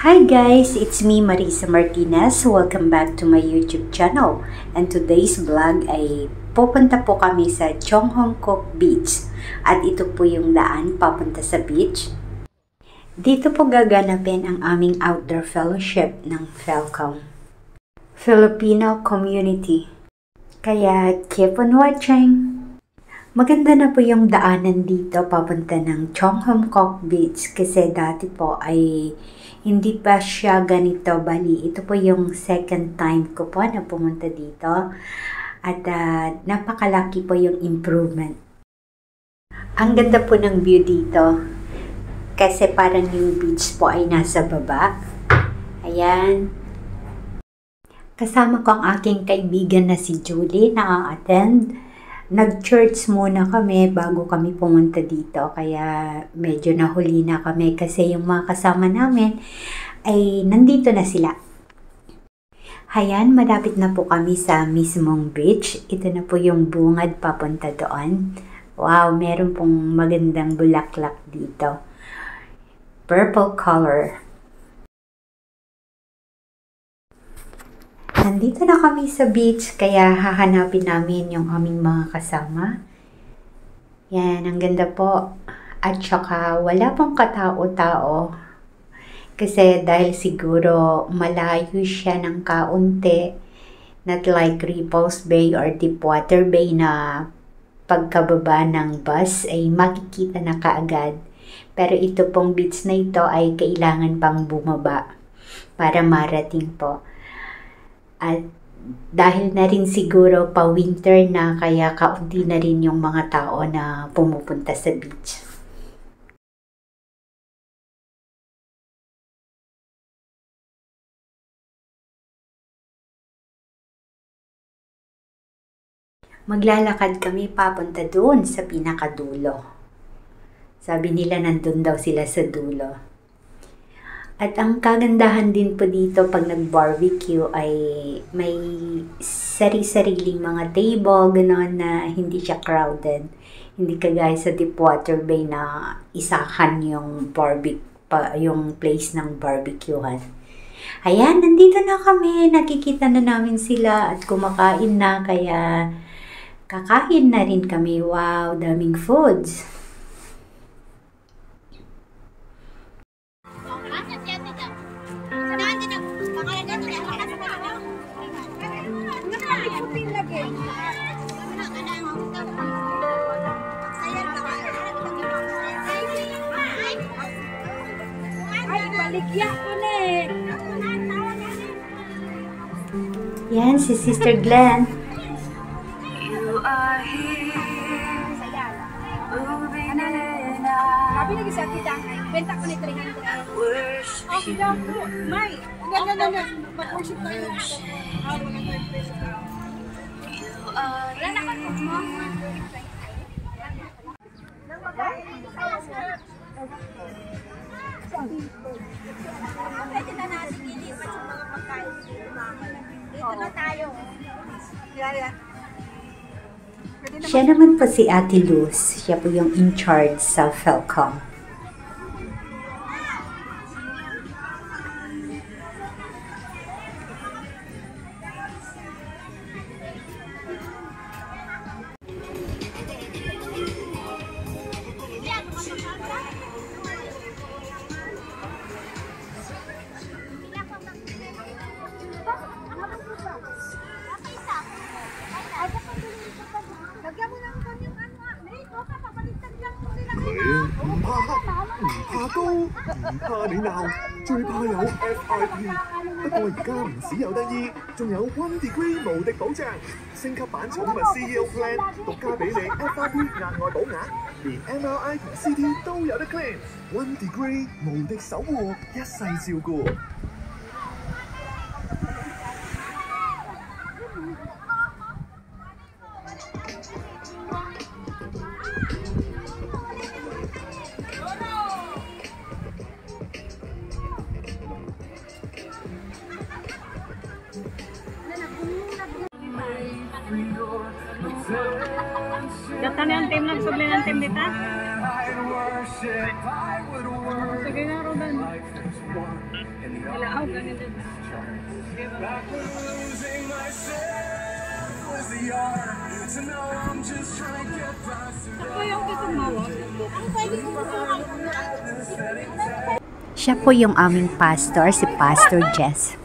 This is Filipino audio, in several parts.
Hi guys, it's me Marisa Martinez. Welcome back to my YouTube channel. And today's vlog ay pupunta po kami sa Chonghomkok Beach. At ito po yung daan papunta sa beach. Dito po gaganapin ang aming outdoor fellowship ng Felcom, Filipino Community. Kaya keep on watching! Maganda na po yung daanan dito papunta ng Chonghomkok Beach kasi dati po ay hindi pa siya ganito, bali. Ito po yung second time ko po na pumunta dito at napakalaki po yung improvement. Ang ganda po ng view dito kasi parang yung beach po ay nasa baba. Ayan. Kasama ko ang aking kaibigan na si Julie na attend. Nag-church muna kami bago kami pumunta dito. Kaya medyo nahuli na kami kasi yung mga kasama namin ay nandito na sila. Ayan, malapit na po kami sa mismong beach. Ito na po yung bungad papunta doon. Wow, meron pong magandang bulaklak dito. Purple color. Nandito na kami sa beach, kaya hahanapin namin yung aming mga kasama. Yan, ang ganda po. At saka wala pong katao-tao. Kasi dahil siguro malayo siya ng kaunti. Not like Repulse Bay or Deepwater Bay na pagkababa ng bus ay makikita na kaagad. Pero ito pong beach na ito ay kailangan pang bumaba para marating po. At dahil na rin siguro pa winter na kaya kaunti na rin yung mga tao na pumupunta sa beach. Maglalakad kami papunta doon sa pinakadulo. Sabi nila nandun daw sila sa dulo. At ang kagandahan din po dito pag nag-barbecue ay may sari-sariling mga table, gano'n na hindi siya crowded. Hindi kagaya sa Deepwater Bay na isahan yung yung place ng barbecuehan. Ayan, nandito na kami. Nakikita na namin sila at kumakain na kaya kakain na rin kami. Wow, daming foods. Yan, si Sister Glenn. You are here, moving in Sabi lagi sa kita, benta ko ni 300. worship Okay daw po. May, mag-worship tayo. you are Wala na ka po mo. Pwede na natin ilipat sa mga pagkain. Dito na tayo. Siya naman po si Ate Luz. Siya po yung in charge sa Felcom. Lagyan mo lang kami yung ano. Dito ka, papalitan lang mo nila. 唔怕黑，唔怕高，唔怕你鬧，最怕有 FIP。不過而家唔只有得醫，仲有 One Degree 無敵保障，升級版寵物 CEO Plan，獨家俾你 FIP 額外保額，連 MRI 同 CT 都有得 claim。One Degree 無敵守護，一世照顧。Data na yung team, nagsubli ng team dito. Sige nga, Rodan. Ilaaw, ganito. Ako yung kitumawa. Siya po yung aming pastor, si Pastor Jess.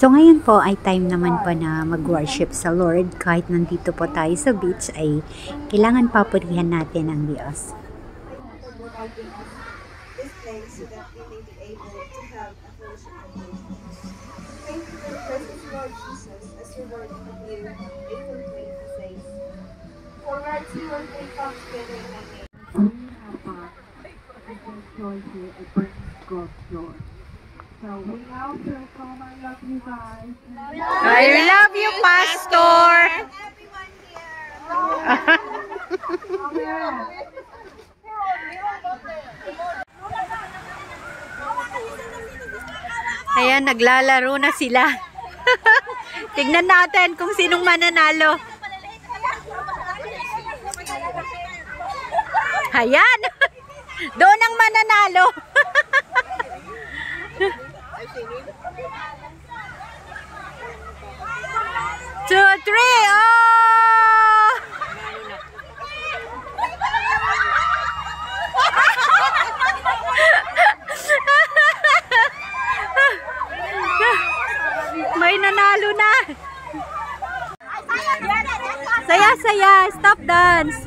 So ngayon po ay time naman po na mag-worship sa Lord. Kahit nandito po tayo sa beach ay kailangan papurihan natin ang Diyos. This place so that we may be able to have a fellowship with you. Thank you for the precious Lord Jesus, as your word of you, 8:20 says. For where two or three come together in my name. I love you, Pastor! Ayan, naglalaro na sila. Tignan natin kung sinong mananalo. Ayan! Doon ang mananalo. 2, 3, oh! May nanalo na. Saya, saya. Stop dance.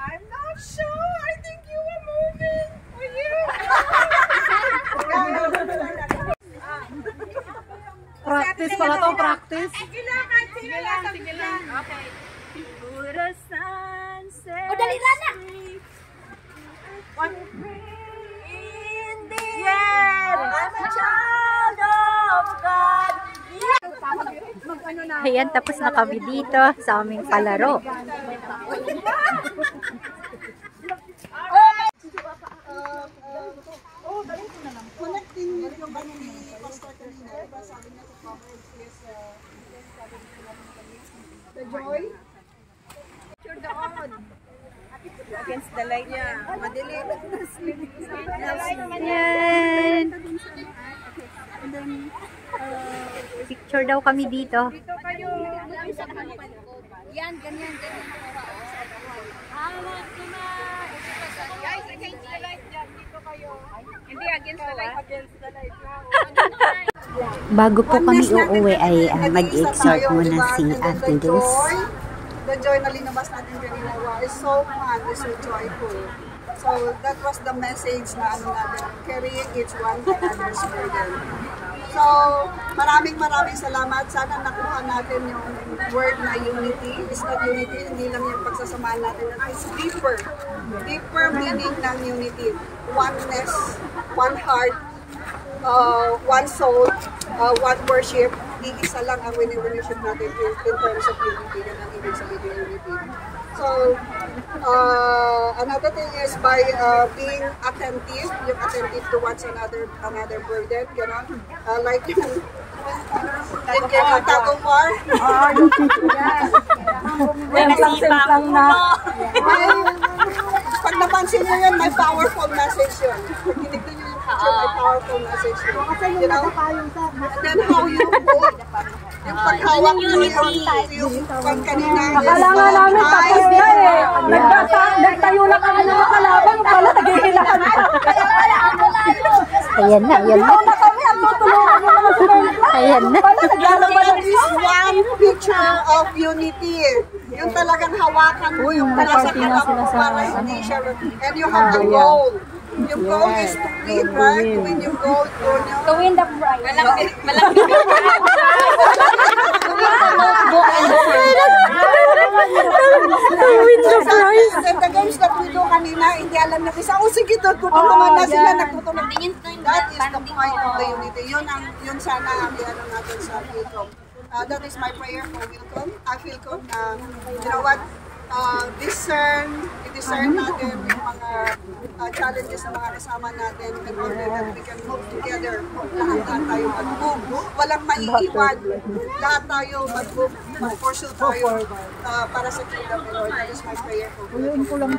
I'm not sure. I think you were moving. Were you? Practice pala to, practice. Sige lang. Okay. Put a sunset. O, dali na! In the end, I'm a child of God. Ayan, tapos na kami dito sa aming palaro. Connecting with yung ano ni Pastor kanina, diba sabi niya sa comments is the joy. Sure doon. Against the light niya. Madilim. Ayan. Picture daw kami dito. Dito kayo. Yan, ganyan. Hawak ko na. Guys, against the light dyan. Dito kayo. Hindi, against the light. Against the light lang. Bago po kami uuwi ay mag-exhort muna si Ate Luz. The joy na linabas natin kanina is so fun, is so joyful. So that was the message na ano natin, carrying each one another's burden. So maraming salamat. Sana nakuha natin yung word na unity. It's not unity, hindi lang yung pagsasamaan natin. It's deeper meaning ng unity. Oneness, one heart, one soul, one worship. Iisa lang ang wini-worship natin in terms of unity. Yan ang ibig sabihin ng unity. So, another thing is by being attentive, yung attentive towards another burden, gano'n. Like yung kay Taco Mar. Semplang na. Pag napansin nyo yun, may powerful message yun. Pag tinignan nyo yung picture, may powerful message yun. You know? And then how you hold, yung paghawak nyo yung kanina. Akala nga namin tapos na eh. Nagtayo lang kami ng makalaban. Pala naghihilahan na. Ayan na, ayan na. Na kami ang tutulungan mo naman sa mga. Ayan na. Naglalaban is one picture of unity. Yung talagang hawakan mo yung nasa harap mo para hindi siya. And you have a goal. Yung goal is to win, right? To win yung goal. To win the prize. Malaki. Then the games that we do kanina, hindi alam na isa, sige, tutulungan na sila, nagtutulungan. That is the point of the unity. Yun sana ang ano natin sa Philcom. That is my prayer for Philcom. Philcom, you know what? I-discern natin yung mga challenges na mga kasama natin in order that we can move together. Lahat tayo mag-move. Walang maiiwan. Lahat tayo mag-move. Mag-pursue tayo para sa kingdom of Lord. That is my prayer for Philcom.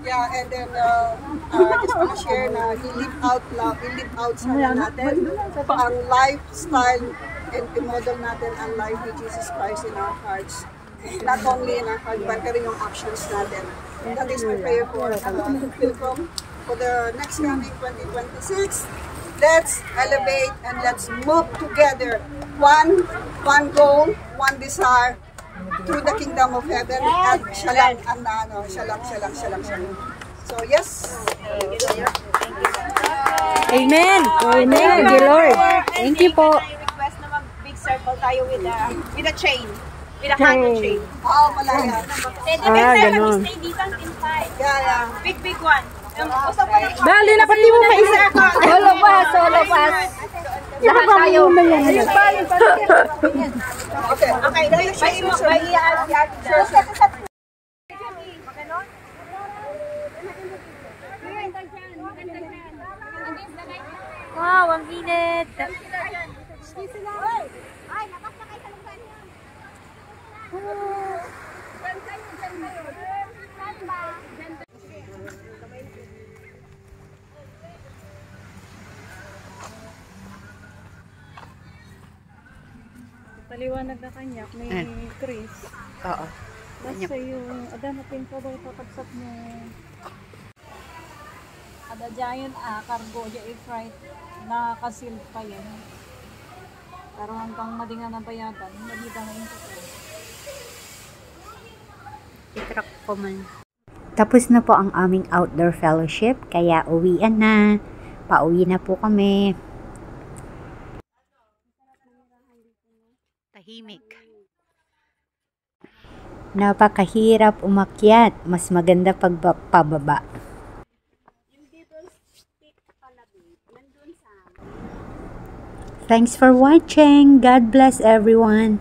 Yeah, and then I just want to share na i-live out sana natin ang lifestyle and i-model natin ang life with Jesus Christ in our hearts. Not only in our heart, but rin yung actions natin. That is my prayer for Philcom for the next coming 2026. Let's elevate and let's move together. One goal, one desire through the kingdom of heaven. At siya lang ang naano, siya lang. So yes. Amen. Amen. Thank you, Lord. Thank you po. Request na mag-big circle tayo with a chain. With a handle chain. Oh, malaya. Ganon. Stay dito in 5. Yeah. Big one. Usap ko lang. Dali na pati mo pa isa. Solo pass. Lahat tayo. Ayun pa. Okay, dahil siya May i-add. Wow, ang init. Paliwanag na kanya, may Chris. Oo. Basta yung, natin ko daw kakabsat mo. Ada giant cargo, yung freight, nakasil pa yan. Pero hanggang madingan ng bayatan, madita na yung totoo. I-track ko man. Tapos na po ang aming outdoor fellowship, kaya uwian na. Pauwi na po kami. Tahimik. Napakahirap umakyat. Mas maganda pababa. Thanks for watching. God bless everyone.